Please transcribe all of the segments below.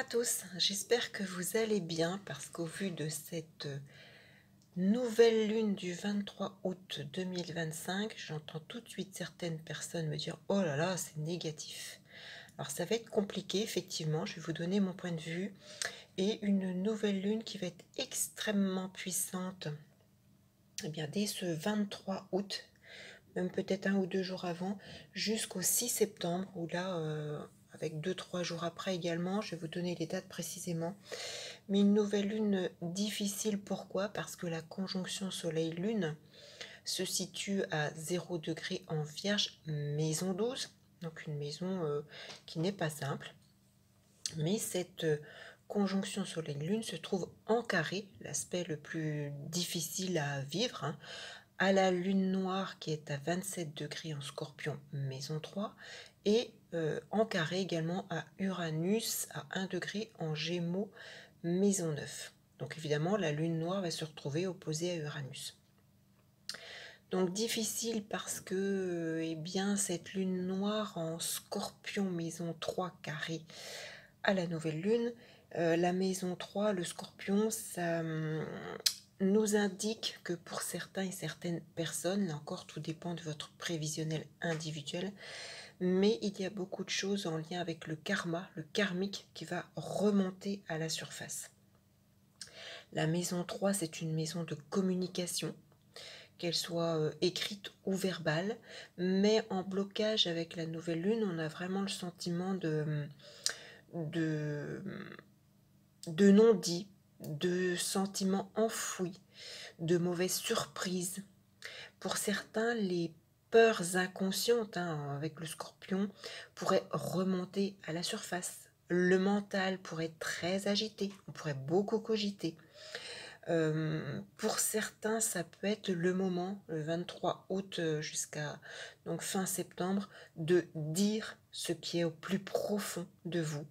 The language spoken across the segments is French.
tous, j'espère que vous allez bien parce qu'au vu de cette nouvelle lune du 23 août 2025, j'entends tout de suite certaines personnes me dire « Oh là là, c'est négatif ». Alors ça va être compliqué, effectivement, je vais vous donner mon point de vue et une nouvelle lune qui va être extrêmement puissante dès ce 23 août, même peut-être 1 ou 2 jours avant, jusqu'au 6 septembre, où là, avec 2-3 jours après également, je vais vous donner les dates précisément. Mais une nouvelle lune difficile, pourquoi? Parce que la conjonction soleil-lune se situe à 0 degré en Vierge, maison 12, donc une maison qui n'est pas simple. Mais cette conjonction soleil-lune se trouve en carré, l'aspect le plus difficile à vivre, à la lune noire qui est à 27 degrés en Scorpion, maison 3, et en carré également à Uranus à 1 degré en Gémeaux, maison 9. Donc évidemment, la lune noire va se retrouver opposée à Uranus. Donc difficile parce que cette lune noire en Scorpion, maison 3 carré à la nouvelle lune, la maison 3, le Scorpion, ça nous indique que pour certains et certaines personnes, là encore tout dépend de votre prévisionnel individuel, mais il y a beaucoup de choses en lien avec le karma, le karmique qui va remonter à la surface. La maison 3, c'est une maison de communication, qu'elle soit écrite ou verbale, mais en blocage avec la nouvelle lune, on a vraiment le sentiment de non-dit, de sentiments enfouis, de mauvaises surprises. Pour certains, les peurs inconscientes avec le Scorpion pourraient remonter à la surface. Le mental pourrait être très agité, on pourrait beaucoup cogiter. Pour certains, ça peut être le moment, le 23 août jusqu'à fin septembre, de dire ce qui est au plus profond de vous.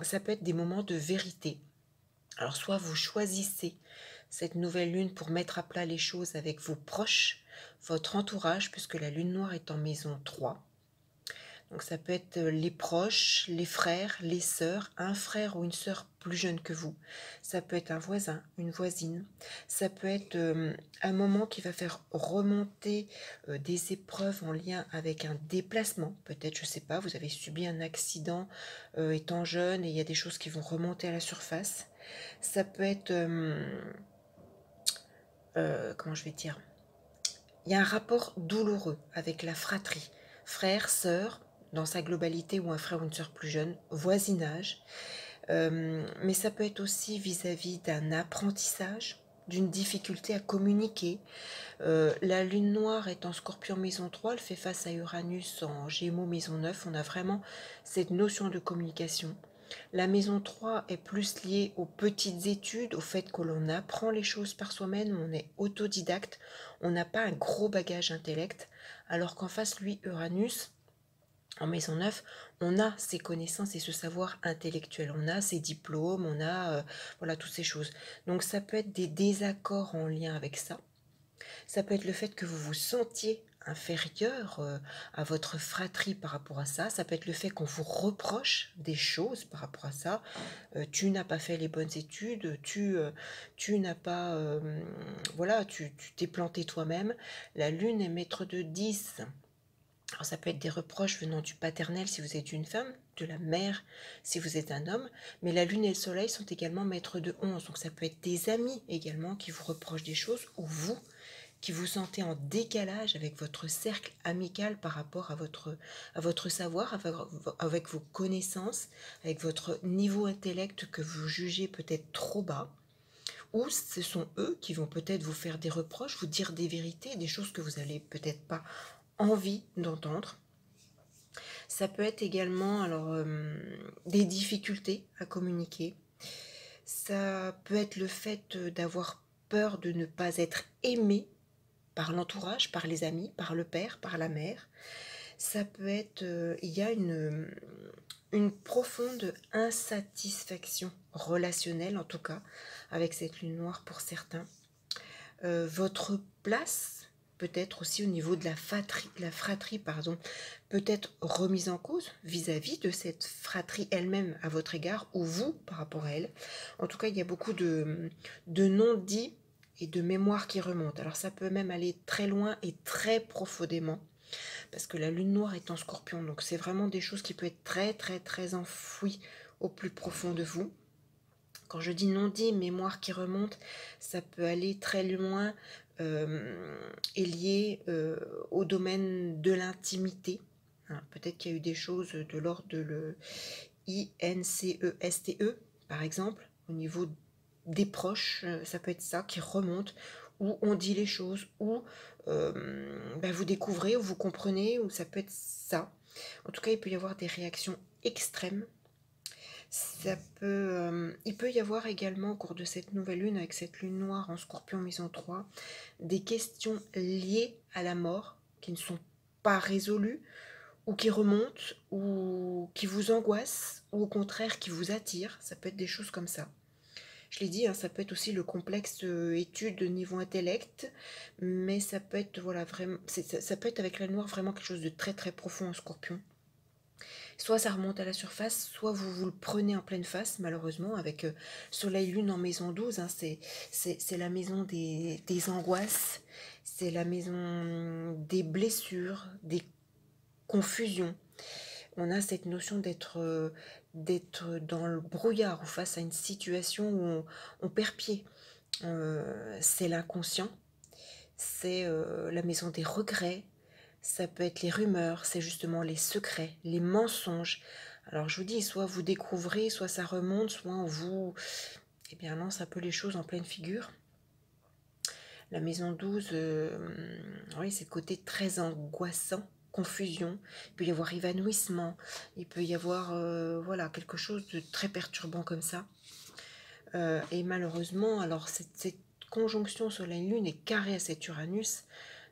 Ça peut être des moments de vérité. Alors soit vous choisissez cette nouvelle lune pour mettre à plat les choses avec vos proches, votre entourage, puisque la lune noire est en maison 3. Donc ça peut être les proches, les frères, les sœurs, un frère ou une sœur plus jeune que vous. Ça peut être un voisin, une voisine. Ça peut être un moment qui va faire remonter des épreuves en lien avec un déplacement. Peut-être, je ne sais pas, vous avez subi un accident étant jeune et il y a des choses qui vont remonter à la surface. Ça peut être, comment je vais dire, il y a un rapport douloureux avec la fratrie, frère, sœur, dans sa globalité, ou un frère ou une sœur plus jeune, voisinage. Mais ça peut être aussi vis-à-vis d'un apprentissage, d'une difficulté à communiquer. La lune noire est en Scorpion maison 3, elle fait face à Uranus en Gémeaux maison 9. On a vraiment cette notion de communication. La maison 3 est plus liée aux petites études, au fait que l'on apprend les choses par soi-même, on est autodidacte, on n'a pas un gros bagage intellect, alors qu'en face, lui, Uranus, en maison 9, on a ses connaissances et ce savoir intellectuel, on a ses diplômes, on a voilà, toutes ces choses. Donc ça peut être des désaccords en lien avec ça. Ça peut être le fait que vous vous sentiez inférieur à votre fratrie par rapport à ça. Ça peut être le fait qu'on vous reproche des choses par rapport à ça. Tu n'as pas fait les bonnes études, tu n'as pas... voilà, tu t'es planté toi-même. La lune est maître de 10. Alors ça peut être des reproches venant du paternel si vous êtes une femme, de la mère si vous êtes un homme, mais la lune et le soleil sont également maîtres de 11. Donc ça peut être des amis également qui vous reprochent des choses, ou vous qui vous sentez en décalage avec votre cercle amical par rapport à votre savoir, avec vos connaissances, avec votre niveau intellect que vous jugez peut-être trop bas, ou ce sont eux qui vont peut-être vous faire des reproches, vous dire des vérités, des choses que vous n'avez peut-être pas envie d'entendre. Ça peut être également des difficultés à communiquer. Ça peut être le fait d'avoir peur de ne pas être aimé par l'entourage, par les amis, par le père, par la mère. Ça peut être, il y a une profonde insatisfaction relationnelle, en tout cas, avec cette lune noire pour certains. Votre place peut-être aussi au niveau de la fratrie, pardon, peut-être remise en cause vis-à-vis de cette fratrie elle-même à votre égard, ou vous par rapport à elle. En tout cas, il y a beaucoup de non-dits et de mémoires qui remontent. Alors ça peut même aller très loin et très profondément, parce que la lune noire est en scorpion, donc c'est vraiment des choses qui peuvent être très très très enfouies au plus profond de vous. Quand je dis non-dit, mémoire qui remonte, ça peut aller très loin et lié au domaine de l'intimité. Hein, peut-être qu'il y a eu des choses de l'ordre de le INCESTE, par exemple, au niveau des proches, ça peut être ça qui remonte, où on dit les choses, où vous découvrez, où vous comprenez, ou ça peut être ça. En tout cas, il peut y avoir des réactions extrêmes. Il peut y avoir également au cours de cette nouvelle lune, avec cette lune noire en scorpion maison 3, des questions liées à la mort qui ne sont pas résolues, ou qui remontent, ou qui vous angoissent, ou au contraire qui vous attirent. Ça peut être des choses comme ça. Je l'ai dit, hein, ça peut être aussi le complexe étude de niveau intellect, mais ça peut être voilà, vraiment, ça peut être avec la noire vraiment quelque chose de très très profond en scorpion. Soit ça remonte à la surface, soit vous le prenez en pleine face, malheureusement, avec Soleil-Lune en maison 12. Hein, c'est la maison des angoisses, c'est la maison des blessures, des confusions. On a cette notion d'être dans le brouillard ou face à une situation où on perd pied. C'est l'inconscient, c'est la maison des regrets, ça peut être les rumeurs, c'est justement les secrets, les mensonges. Alors je vous dis, soit vous découvrez, soit ça remonte, soit on vous lance un peu les choses en pleine figure. La maison 12, oui, c'est le côté très angoissant, confusion, il peut y avoir évanouissement, il peut y avoir voilà, quelque chose de très perturbant comme ça. Et malheureusement, alors cette conjonction Soleil-Lune est carrée à cet Uranus,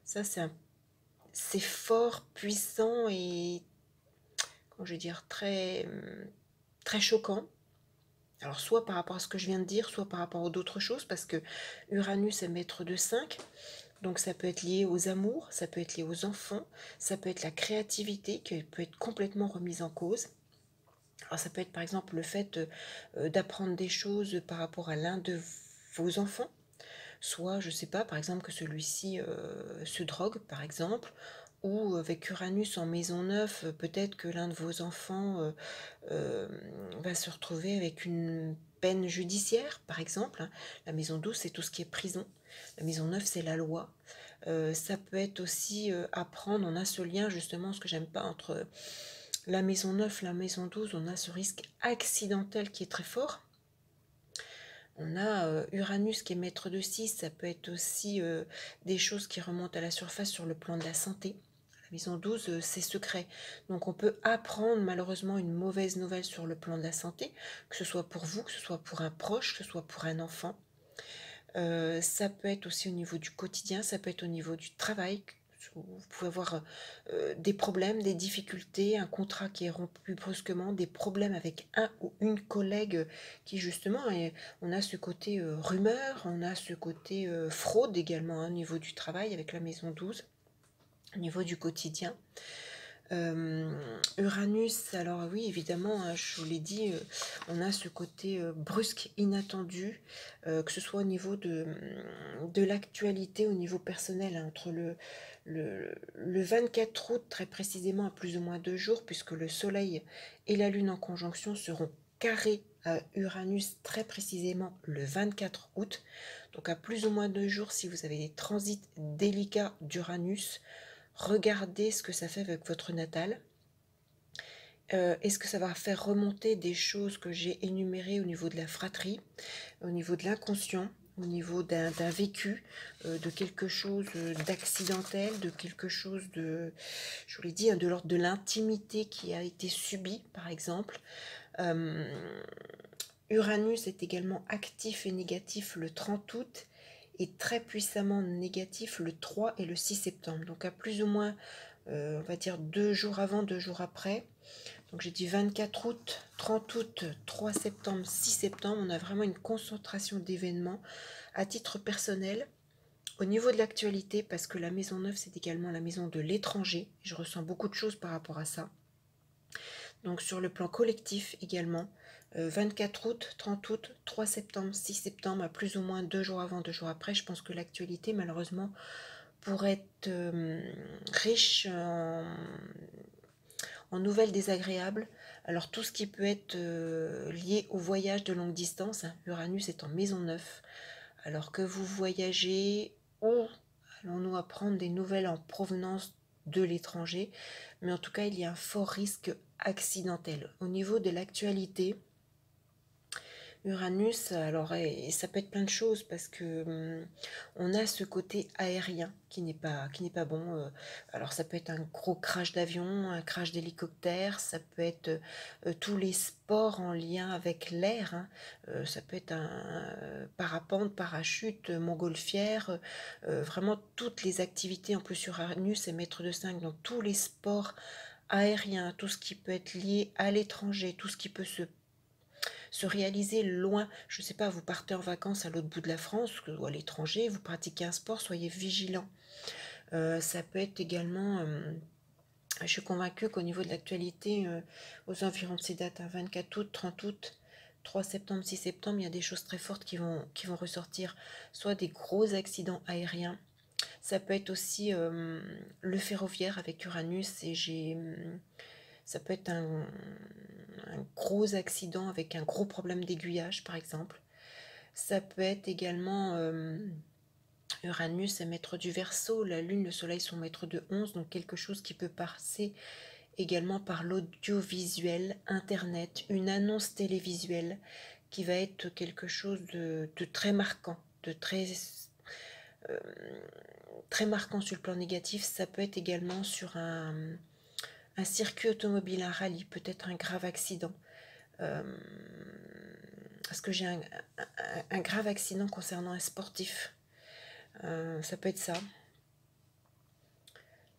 ça c'est fort, puissant et, comment je vais dire, très, très choquant. Alors soit par rapport à ce que je viens de dire, soit par rapport à d'autres choses, parce que Uranus est maître de 5, donc ça peut être lié aux amours, ça peut être lié aux enfants, ça peut être la créativité qui peut être complètement remise en cause. Alors ça peut être par exemple le fait d'apprendre des choses par rapport à l'un de vos enfants, soit je sais pas, par exemple que celui-ci se drogue par exemple, ou avec Uranus en maison 9, peut-être que l'un de vos enfants va se retrouver avec une peine judiciaire, par exemple. La maison 12, c'est tout ce qui est prison. La maison 9, c'est la loi. Ça peut être aussi apprendre, on a ce lien justement, ce que j'aime pas, entre la maison 9 et la maison 12, on a ce risque accidentel qui est très fort. On a Uranus qui est maître de 6, ça peut être aussi des choses qui remontent à la surface sur le plan de la santé. La maison 12, c'est secret. Donc on peut apprendre malheureusement une mauvaise nouvelle sur le plan de la santé, que ce soit pour vous, que ce soit pour un proche, que ce soit pour un enfant. Ça peut être aussi au niveau du quotidien, ça peut être au niveau du travail. Vous pouvez avoir des problèmes, des difficultés, un contrat qui est rompu brusquement, des problèmes avec un ou une collègue qui justement, on a ce côté rumeur, on a ce côté fraude également hein, au niveau du travail avec la maison 12, au niveau du quotidien. Uranus, alors oui, évidemment, hein, je vous l'ai dit, on a ce côté brusque, inattendu, que ce soit au niveau de l'actualité, au niveau personnel, hein, entre le 24 août, très précisément, à plus ou moins 2 jours, puisque le Soleil et la Lune en conjonction seront carrés à Uranus très précisément le 24 août. Donc à plus ou moins 2 jours, si vous avez des transits délicats d'Uranus, regardez ce que ça fait avec votre natal. Est-ce que ça va faire remonter des choses que j'ai énumérées au niveau de la fratrie, au niveau de l'inconscient, au niveau d'un vécu, de quelque chose d'accidentel, de quelque chose de, je vous l'ai dit, hein, de l'ordre de l'intimité qui a été subie, par exemple. Uranus est également actif et négatif le 30 août et très puissamment négatif le 3 et le 6 septembre. Donc à plus ou moins, on va dire 2 jours avant, 2 jours après. Donc j'ai dit 24 août, 30 août, 3 septembre, 6 septembre. On a vraiment une concentration d'événements à titre personnel Au niveau de l'actualité, parce que la maison 9, c'est également la maison de l'étranger, je ressens beaucoup de choses par rapport à ça. Donc sur le plan collectif également, 24 août, 30 août, 3 septembre, 6 septembre, à plus ou moins 2 jours avant, 2 jours après, je pense que l'actualité, malheureusement, pourrait être riche en nouvelles désagréables. Alors tout ce qui peut être lié au voyage de longue distance, hein, Uranus est en maison 9, alors que vous voyagez ou allons-nous apprendre des nouvelles en provenance de l'étranger, mais en tout cas il y a un fort risque accidentel. Au niveau de l'actualité, Uranus, alors et ça peut être plein de choses parce que on a ce côté aérien qui n'est pas bon. Alors ça peut être un gros crash d'avion, un crash d'hélicoptère, ça peut être tous les sports en lien avec l'air, hein. Ça peut être un parapente, parachute, montgolfière, vraiment toutes les activités. En plus Uranus est maître de 5, donc tous les sports aériens, tout ce qui peut être lié à l'étranger, tout ce qui peut se réaliser loin. Je ne sais pas, vous partez en vacances à l'autre bout de la France ou à l'étranger, vous pratiquez un sport, soyez vigilant. Ça peut être également, je suis convaincue qu'au niveau de l'actualité, aux environs de ces dates, hein, 24 août, 30 août, 3 septembre, 6 septembre, il y a des choses très fortes qui vont ressortir, soit des gros accidents aériens. Ça peut être aussi le ferroviaire avec Uranus et ça peut être un gros accident avec un gros problème d'aiguillage, par exemple. Ça peut être également Uranus est maître du Verseau, la Lune, le Soleil sont maîtres de 11, donc quelque chose qui peut passer également par l'audiovisuel, Internet, une annonce télévisuelle qui va être quelque chose de très marquant, de euh, très marquant sur le plan négatif. Ça peut être également sur un circuit automobile, un rallye, peut-être un grave accident. Euh, Parce que j'ai un grave accident concernant un sportif. Ça peut être ça.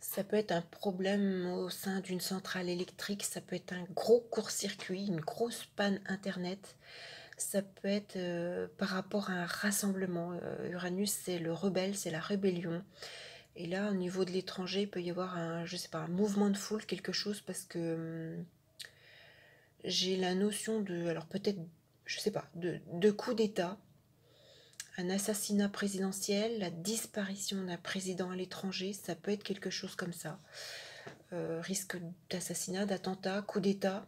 Ça peut être un problème au sein d'une centrale électrique. Ça peut être un gros court-circuit, une grosse panne Internet. Ça peut être par rapport à un rassemblement. Uranus, c'est le rebelle, c'est la rébellion. Et là, au niveau de l'étranger, il peut y avoir je sais pas, un mouvement de foule, quelque chose, parce que j'ai la notion de, alors peut-être, je sais pas, de coup d'État, un assassinat présidentiel, la disparition d'un président à l'étranger, ça peut être quelque chose comme ça. Risque d'assassinat, d'attentat, coup d'État.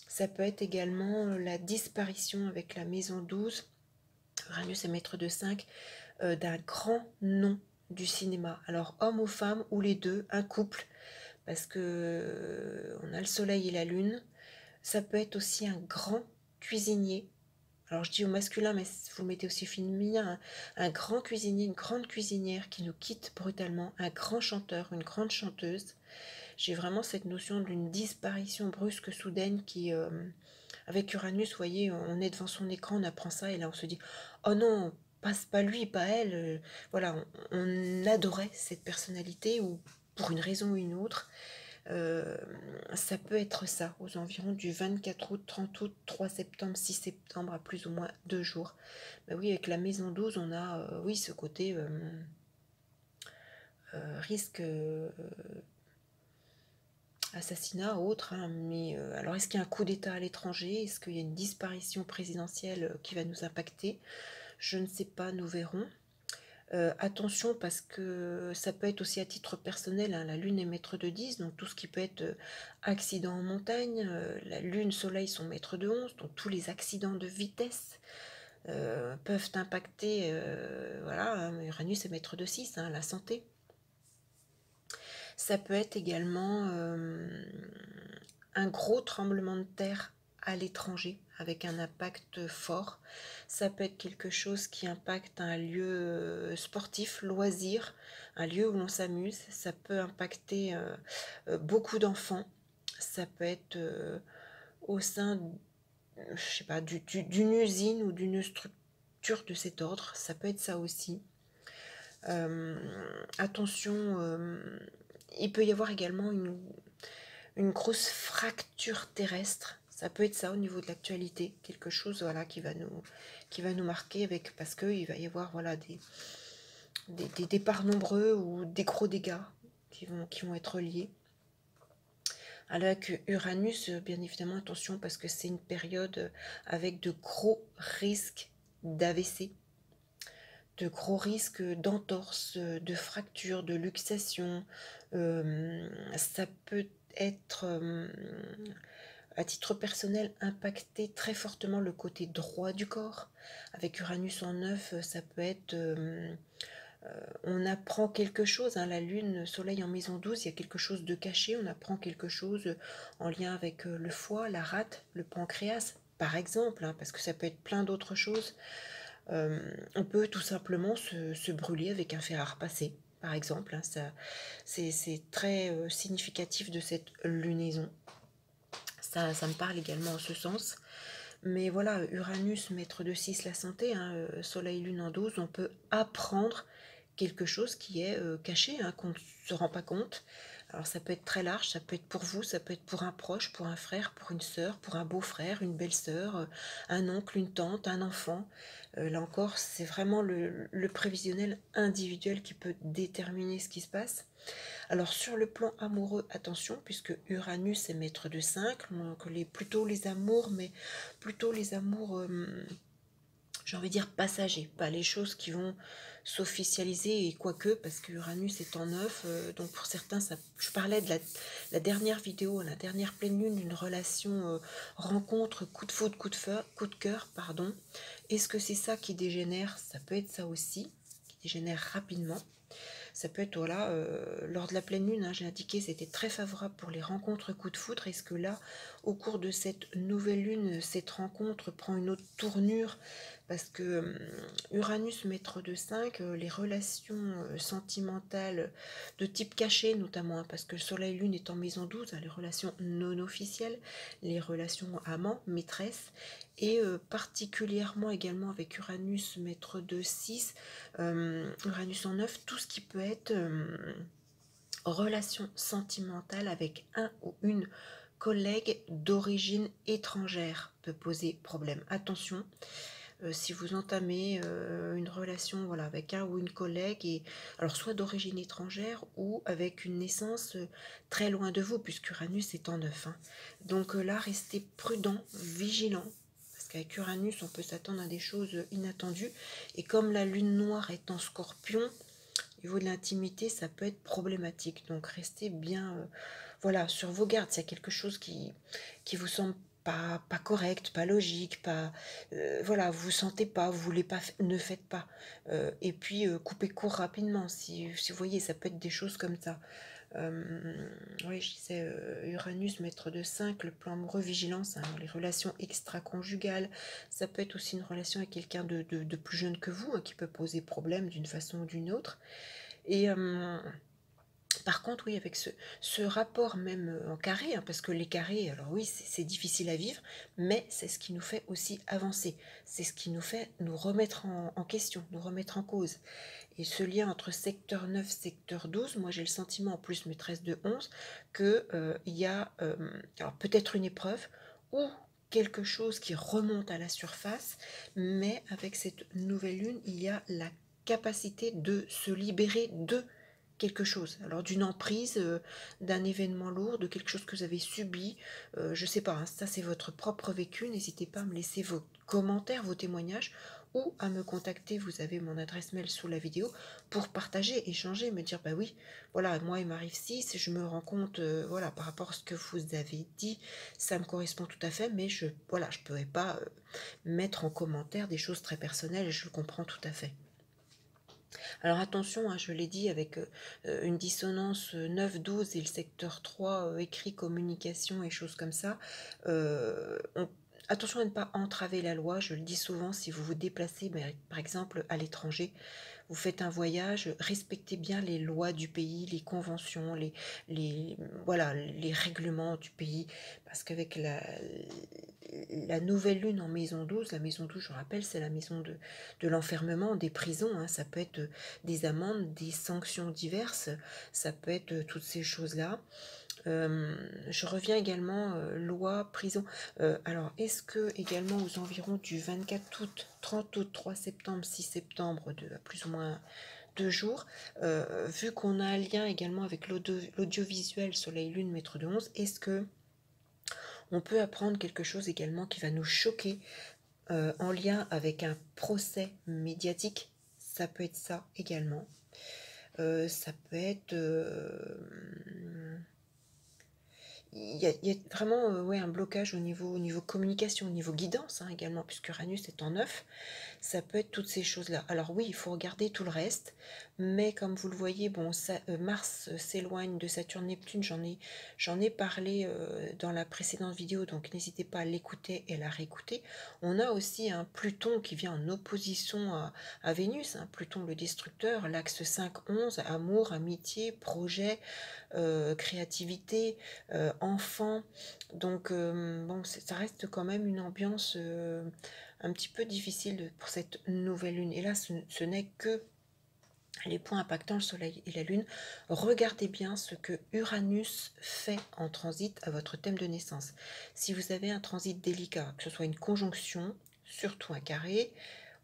Ça peut être également la disparition avec la maison 12, Uranus est maître de 5, d'un grand nom du cinéma. Alors homme ou femme, ou les deux, un couple, parce que on a le soleil et la lune. Ça peut être aussi un grand cuisinier. Alors je dis au masculin, mais vous mettez aussi féminin, un grand cuisinier, une grande cuisinière qui nous quitte brutalement, un grand chanteur, une grande chanteuse. J'ai vraiment cette notion d'une disparition brusque, soudaine, qui, avec Uranus, vous voyez, on est devant son écran, on apprend ça, et là on se dit, oh non, pas lui, pas elle. Voilà, on adorait cette personnalité, ou pour une raison ou une autre. Euh, Ça peut être ça, aux environs du 24 août, 30 août, 3 septembre, 6 septembre, à plus ou moins 2 jours. Ben oui, avec la maison 12, on a oui, ce côté risque assassinat ou autre, hein, mais alors est-ce qu'il y a un coup d'État à l'étranger? Est-ce qu'il y a une disparition présidentielle qui va nous impacter? Je ne sais pas, nous verrons. Attention parce que ça peut être aussi à titre personnel, hein, la Lune est maître de 10, donc tout ce qui peut être accident en montagne, la Lune, Soleil sont maîtres de 11, donc tous les accidents de vitesse peuvent impacter, voilà, hein, Uranus est maître de 6, hein, la santé. Ça peut être également un gros tremblement de terre à l'étranger avec un impact fort. Ça peut être quelque chose qui impacte un lieu sportif, loisir, un lieu où l'on s'amuse. Ça peut impacter beaucoup d'enfants. Ça peut être au sein, je sais pas, d'une usine ou d'une structure de cet ordre. Ça peut être ça aussi. Attention, il peut y avoir également une grosse fracture terrestre. Ça peut être ça au niveau de l'actualité, quelque chose voilà, qui va nous marquer avec, parce qu'il va y avoir voilà, des départs nombreux ou des gros dégâts qui vont être liés. Avec Uranus, bien évidemment, attention parce que c'est une période avec de gros risques d'AVC, de gros risques d'entorse, de fractures, de luxation. Ça peut être, à titre personnel, impacter très fortement le côté droit du corps. Avec Uranus en 9, ça peut être... on apprend quelque chose, hein, la lune, soleil en maison 12, il y a quelque chose de caché, on apprend quelque chose en lien avec le foie, la rate, le pancréas, par exemple, hein, parce que ça peut être plein d'autres choses. On peut tout simplement se brûler avec un fer à repasser, par exemple, hein, c'est très significatif de cette lunaison. Ça me parle également en ce sens. Mais voilà, Uranus, maître de 6, la santé, hein, Soleil, Lune en 12, on peut apprendre quelque chose qui est caché, hein, qu'on ne se rend pas compte. Alors ça peut être très large, ça peut être pour vous, ça peut être pour un proche, pour un frère, pour une sœur, pour un beau-frère, une belle-sœur, un oncle, une tante, un enfant. Là encore, c'est vraiment le prévisionnel individuel qui peut déterminer ce qui se passe. Alors sur le plan amoureux, attention, puisque Uranus est maître de 5, donc plutôt les amours, mais plutôt les amours, j'ai envie de dire passagers, pas les choses qui vont s'officialiser, et quoique, parce que Uranus est en 9, donc pour certains, ça, je parlais de la dernière vidéo, la dernière pleine lune, d'une relation rencontre, coup de foudre, coup de cœur, pardon. Est-ce que c'est ça qui dégénère? Ça peut être ça aussi, qui dégénère rapidement. Ça peut être, voilà, lors de la pleine lune, hein, j'ai indiqué, c'était très favorable pour les rencontres coup de foudre. Est-ce que là, au cours de cette nouvelle lune, cette rencontre prend une autre tournure? Parce que Uranus, maître de 5, les relations sentimentales de type caché, notamment, hein, parce que le Soleil-Lune est en maison 12, hein, les relations non officielles, les relations amants, maîtresses, et particulièrement également avec Uranus, maître de 6, Uranus en 9, tout ce qui peut être relation sentimentale avec un ou une collègue d'origine étrangère peut poser problème. Attention, si vous entamez une relation, voilà, avec un ou une collègue, et alors soit d'origine étrangère ou avec une naissance très loin de vous, puisque Uranus est en 9, hein. Donc là, restez prudent, vigilant, parce qu'avec Uranus, on peut s'attendre à des choses inattendues. Et comme la lune noire est en Scorpion, au niveau de l'intimité, ça peut être problématique. Donc restez bien, voilà, sur vos gardes. S'il y a quelque chose qui vous semble pas correct, pas logique, pas, voilà, vous sentez pas, vous voulez pas, ne faites pas. Et puis coupez court rapidement. Si vous voyez, ça peut être des choses comme ça. Oui, je disais Uranus, maître de 5, le plan amoureux, vigilance, hein, les relations extra-conjugales. Ça peut être aussi une relation avec quelqu'un de plus jeune que vous, hein, qui peut poser problème d'une façon ou d'une autre. Et par contre, oui, avec ce rapport même en carré, hein, parce que les carrés, alors oui, c'est difficile à vivre, mais c'est ce qui nous fait aussi avancer. C'est ce qui nous fait nous remettre en question, nous remettre en cause. Et ce lien entre secteur 9, secteur 12, moi j'ai le sentiment, en plus maîtresse de 11, qu'il y a alors peut-être une épreuve ou quelque chose qui remonte à la surface, mais avec cette nouvelle lune, il y a la capacité de se libérer de quelque chose, alors d'une emprise, d'un événement lourd, de quelque chose que vous avez subi, je sais pas, hein, ça c'est votre propre vécu, n'hésitez pas à me laisser vos commentaires, vos témoignages, ou à me contacter, vous avez mon adresse mail sous la vidéo, pour partager, échanger, me dire, bah oui, voilà, moi il m'arrive ci, si je me rends compte, voilà, par rapport à ce que vous avez dit, ça me correspond tout à fait, mais voilà, je ne pourrais pas mettre en commentaire des choses très personnelles, et je le comprends tout à fait. Alors attention, hein, je l'ai dit, avec une dissonance 9-12 et le secteur 3, écrit, communication et choses comme ça, attention à ne pas entraver la loi. Je le dis souvent, si vous vous déplacez, par exemple, à l'étranger, vous faites un voyage, respectez bien les lois du pays, les conventions, voilà, les règlements du pays, parce qu'avec la nouvelle lune en maison 12, la maison 12, je rappelle, c'est la maison de l'enfermement, des prisons, hein, ça peut être des amendes, des sanctions diverses, ça peut être toutes ces choses-là. Je reviens également, loi, prison. Alors, est-ce que également aux environs du 24 août, 30 août, 3 septembre, 6 septembre, de plus ou moins 2 jours, vu qu'on a un lien également avec l'audiovisuel Soleil-Lune, maître de 11, est-ce que on peut apprendre quelque chose également qui va nous choquer en lien avec un procès médiatique? Ça peut être ça également. Ça peut être... il y a vraiment ouais, un blocage au niveau communication, au niveau guidance hein, également, puisque Uranus est en 9. Ça peut être toutes ces choses-là. Alors oui, il faut regarder tout le reste, mais comme vous le voyez, bon, Mars s'éloigne de Saturne-Neptune, j'en ai parlé dans la précédente vidéo, donc n'hésitez pas à l'écouter et à la réécouter. On a aussi un Pluton qui vient en opposition à Vénus, hein, Pluton le destructeur, l'axe 5-11, amour, amitié, projet, créativité, enfant. Donc bon, ça reste quand même une ambiance un petit peu difficile pour cette nouvelle lune. Et là, ce n'est que les points impactant le soleil et la lune. Regardez bien ce que Uranus fait en transit à votre thème de naissance. Si vous avez un transit délicat, que ce soit une conjonction, surtout un carré,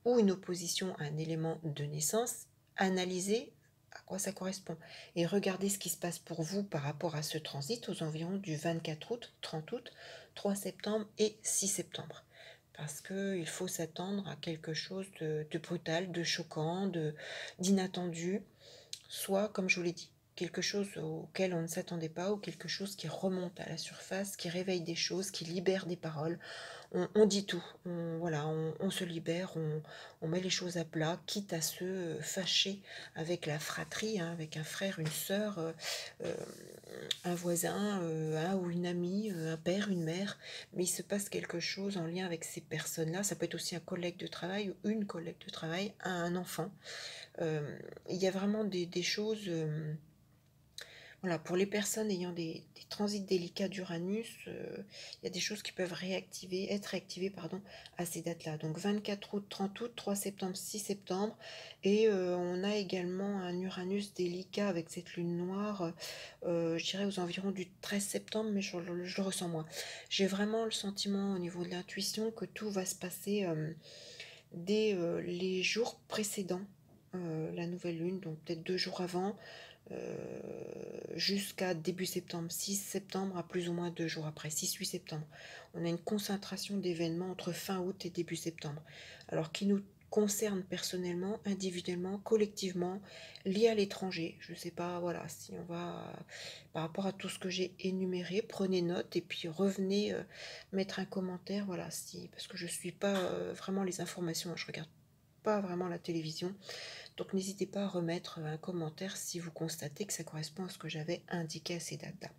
ou une opposition à un élément de naissance, analysez à quoi ça correspond et regardez ce qui se passe pour vous par rapport à ce transit aux environs du 24 août, 30 août, 3 septembre et 6 septembre. Parce qu'il faut s'attendre à quelque chose de brutal, de choquant, d'inattendu, soit, comme je vous l'ai dit, quelque chose auquel on ne s'attendait pas ou quelque chose qui remonte à la surface, qui réveille des choses, qui libère des paroles. On dit tout, voilà, on se libère, on met les choses à plat, quitte à se fâcher avec la fratrie, hein, avec un frère, une sœur, euh, un voisin, ou une amie, un père, une mère, mais il se passe quelque chose en lien avec ces personnes-là. Ça peut être aussi un collègue de travail ou une collègue de travail, un enfant. Il y a vraiment des choses... voilà, pour les personnes ayant des transits délicats d'Uranus, il y a des choses qui peuvent être réactivées pardon, à ces dates-là. Donc 24 août, 30 août, 3 septembre, 6 septembre. Et on a également un Uranus délicat avec cette lune noire, je dirais aux environs du 13 septembre, mais je le ressens moins. J'ai vraiment le sentiment au niveau de l'intuition que tout va se passer dès les jours précédents la nouvelle lune, donc peut-être 2 jours avant, jusqu'à début septembre, 6 septembre à plus ou moins 2 jours après, 6-8 septembre. On a une concentration d'événements entre fin août et début septembre. Alors qui nous concerne personnellement, individuellement, collectivement, liés à l'étranger. Je ne sais pas, voilà, si on va, par rapport à tout ce que j'ai énuméré, prenez note et puis revenez mettre un commentaire, voilà, si, parce que je ne suis pas vraiment les informations, je regarde pas vraiment la télévision. Donc n'hésitez pas à remettre un commentaire si vous constatez que ça correspond à ce que j'avais indiqué à ces dates-là.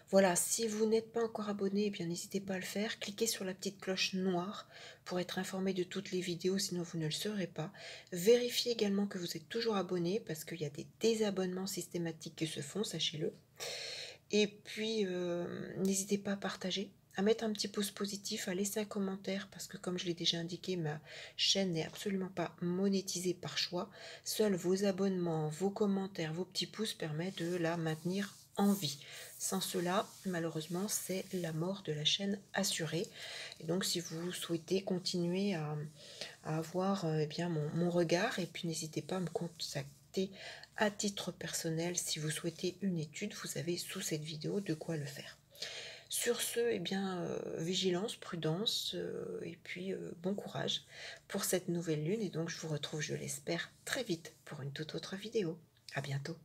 Voilà, si vous n'êtes pas encore abonné, eh bien n'hésitez pas à le faire. Cliquez sur la petite cloche noire pour être informé de toutes les vidéos, sinon vous ne le serez pas. Vérifiez également que vous êtes toujours abonné parce qu'il y a des désabonnements systématiques qui se font, sachez-le. Et puis, n'hésitez pas à partager, à mettre un petit pouce positif, à laisser un commentaire, parce que comme je l'ai déjà indiqué, ma chaîne n'est absolument pas monétisée par choix. Seuls vos abonnements, vos commentaires, vos petits pouces permettent de la maintenir en vie. Sans cela, malheureusement, c'est la mort de la chaîne assurée. Et donc, si vous souhaitez continuer à avoir eh bien, mon regard, et puis n'hésitez pas à me contacter à titre personnel, si vous souhaitez une étude, vous avez sous cette vidéo de quoi le faire. Sur ce, eh bien, vigilance, prudence, et puis bon courage pour cette nouvelle lune. Et donc, je vous retrouve, je l'espère, très vite pour une toute autre vidéo. À bientôt.